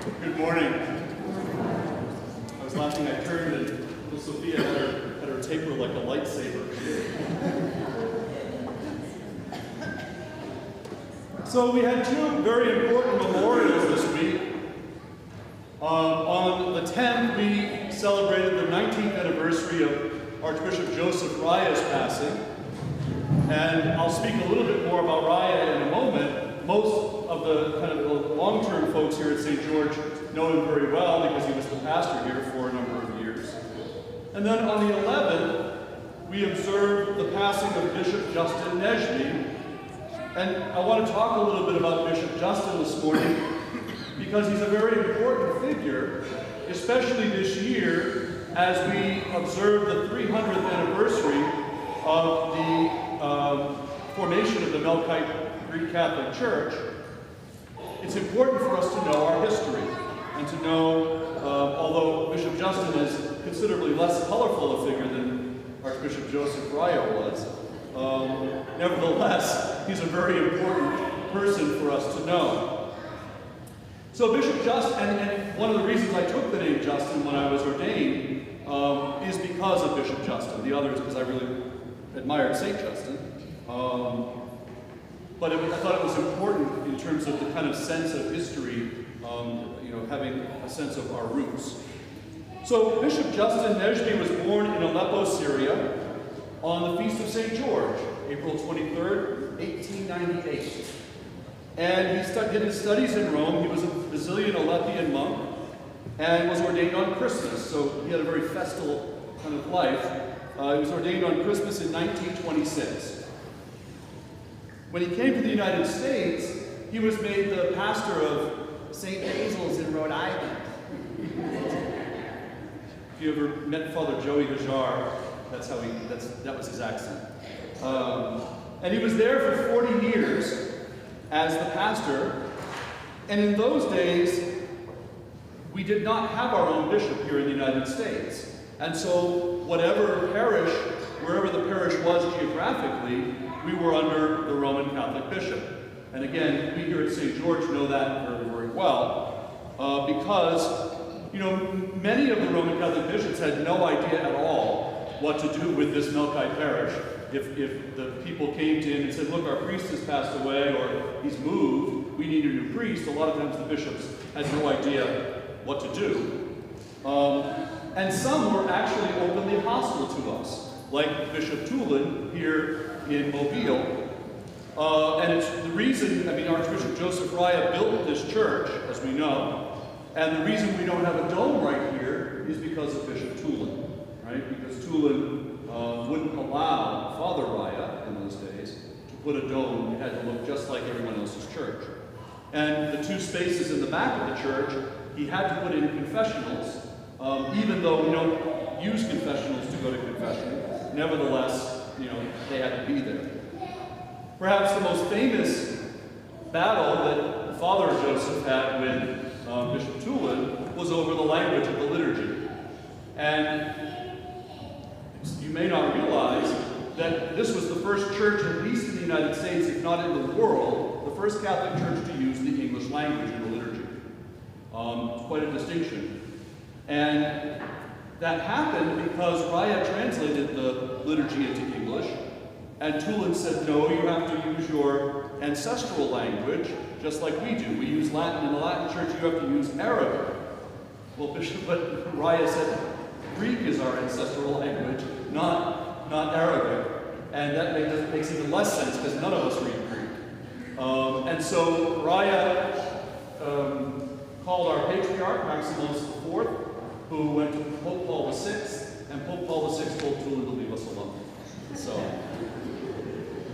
Good morning. I was laughing, I turned and little Sophia had her taper like a lightsaber. So we had two very important memorials this week. On the 10th, we celebrated the 19th anniversary of Archbishop Joseph Raya's passing. And I'll speak a little bit more about Raya in a moment. Most of the kind of the long-term folks here at St. George know him very well because he was the pastor here for a number of years. And then on the 11th, we observed the passing of Bishop Justin Najmy. And I want to talk a little bit about Bishop Justin this morning because he's a very important figure, especially this year as we observe the 300th anniversary of the formation of the Melkite Greek Catholic Church. It's important for us to know our history and to know, although Bishop Justin is considerably less colorful a figure than Archbishop Joseph Raya was, nevertheless, he's a very important person for us to know. So Bishop Justin, and one of the reasons I took the name Justin when I was ordained is because of Bishop Justin. The other is because I really admired St. Justin. But I thought it was important in terms of the kind of sense of history, having a sense of our roots. So Bishop Justin Najmy was born in Aleppo, Syria, on the Feast of St. George, April 23rd, 1898. And he did his studies in Rome. He was a Basilian Aleppian monk and was ordained on Christmas. So he had a very festal kind of life. He was ordained on Christmas in 1926. When he came to the United States, he was made the pastor of St. Basil's in Rhode Island. If you ever met Father Joey Hajar, that was his accent. And he was there for 40 years as the pastor. And in those days, we did not have our own bishop here in the United States. And so whatever parish, wherever the parish was geographically, we were under the Roman Catholic bishop. And again, we here at St. George know that very, very well because, many of the Roman Catholic bishops had no idea at all what to do with this Melkite parish. If the people came to him and said, look, our priest has passed away or he's moved, we need a new priest, a lot of times the bishops had no idea what to do. And some were actually openly hostile to us, like Bishop Tulin here in Mobile. And it's the reason, Archbishop Joseph Raya built this church, as we know, and the reason we don't have a dome right here is because of Bishop Tulin, right? Because Tulin wouldn't allow Father Raya in those days to put a dome. It had to look just like everyone else's church. And the two spaces in the back of the church, he had to put in confessionals, even though we don't use confessionals to go to confession. Nevertheless, they had to be there. Perhaps the most famous battle that Father Joseph had with Bishop Tulin was over the language of the liturgy. And you may not realize that this was the first church, at least in the United States, if not in the world, the first Catholic church to use the English language in the liturgy. Quite a distinction. And that happened because Raya translated the liturgy into English, and Tulin said, no, you have to use your ancestral language, just like we do. We use Latin. In the Latin church, you have to use Arabic. Well, but Raya said, Greek is our ancestral language, not Arabic. And that makes even less sense because none of us read Greek. And so Raya called our patriarch, Maximus IV, who went to Pope Paul VI, and Pope Paul VI told Tulin to leave us alone. So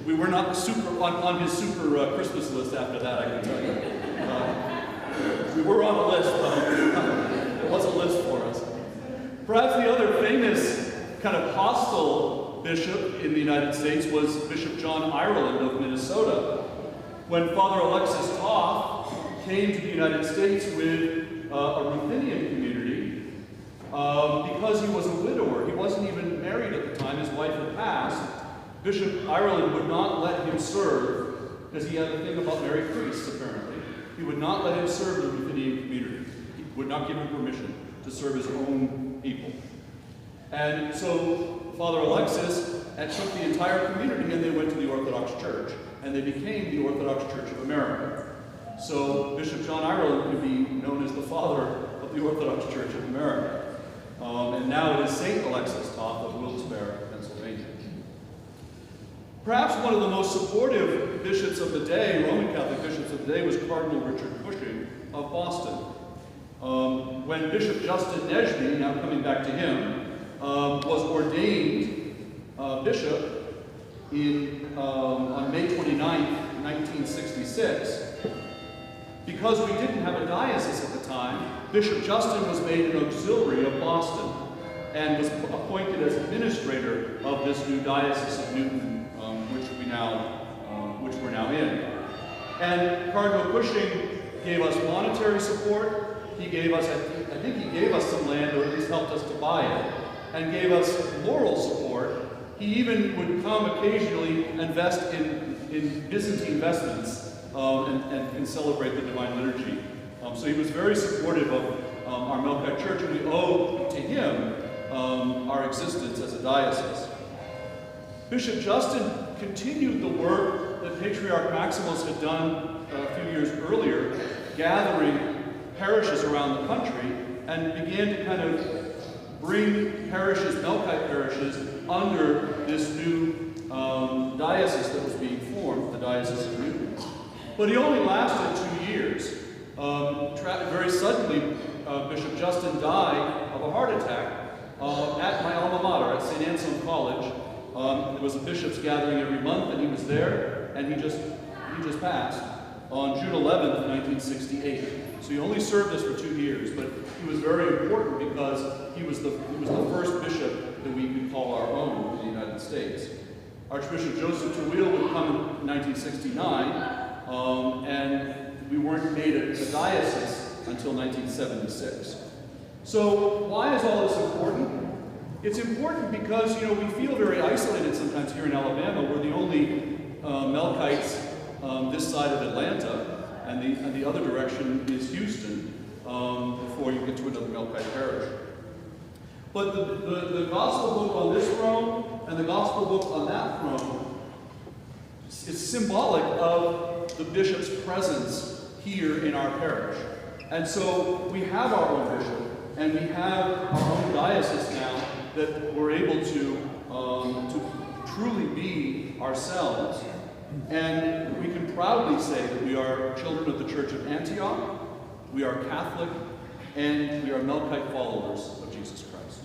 we were not on his super Christmas list after that, I can tell you. We were on a list, but it was a list for us. Perhaps the other famous kind of hostile bishop in the United States was Bishop John Ireland of Minnesota. When Father Alexis Toth came to the United States with a Ruthenian community, because he was a widower, he wasn't even married at the time, his wife had passed, Bishop Ireland would not let him serve, because he had a thing about married priests, apparently. He would not let him serve the Ruthenian community. would not give him permission to serve his own people. And so Father Alexis took the entire community and they went to the Orthodox Church, and they became the Orthodox Church of America. So Bishop John Ireland could be known as the father of the Orthodox Church of America. And now it is St. Alexis Toth of Wilkes-Barre, Pennsylvania. Perhaps one of the most supportive bishops of the day, Roman Catholic bishops of the day, was Cardinal Richard Cushing of Boston. When Bishop Justin Najmy, now coming back to him, was ordained bishop on May 29th, 1966, because we didn't have a diocese at the time, Bishop Justin was made an auxiliary of Boston and was appointed as administrator of this new diocese of Newton, which we're now in. And Cardinal Cushing gave us monetary support. He gave us, I think he gave us some land, or at least helped us to buy it, and gave us moral support. He even would come occasionally invest in Byzantine vestments and celebrate the Divine Liturgy. So he was very supportive of our Melkite Church, and we owe to him our existence as a diocese. Bishop Justin continued the work that Patriarch Maximus had done a few years earlier, gathering parishes around the country, and began to kind of bring parishes, Melkite parishes, under this new diocese that was being formed, the Diocese of Newton. But he only lasted 2 years. Very suddenly, Bishop Justin died of a heart attack at my alma mater, at St. Anselm College. There was a bishop's gathering every month, and he was there, and he just passed on June 11th, 1968. So he only served us for 2 years, but he was very important because he was the first bishop that we could call our own in the United States. Archbishop Joseph Terwilliger would come in 1969, and we weren't made a diocese until 1976. So why is all this important? It's important because, we feel very isolated sometimes here in Alabama. We're the only Melkites this side of Atlanta, and the other direction is Houston, before you get to another Melkite parish. But the gospel book on this throne and the gospel book on that throne is symbolic of the bishop's presence here in our parish. And so we have our own bishop, and we have our own diocese now that we're able to truly be ourselves. And we can proudly say that we are children of the Church of Antioch, we are Catholic, and we are Melkite followers of Jesus Christ.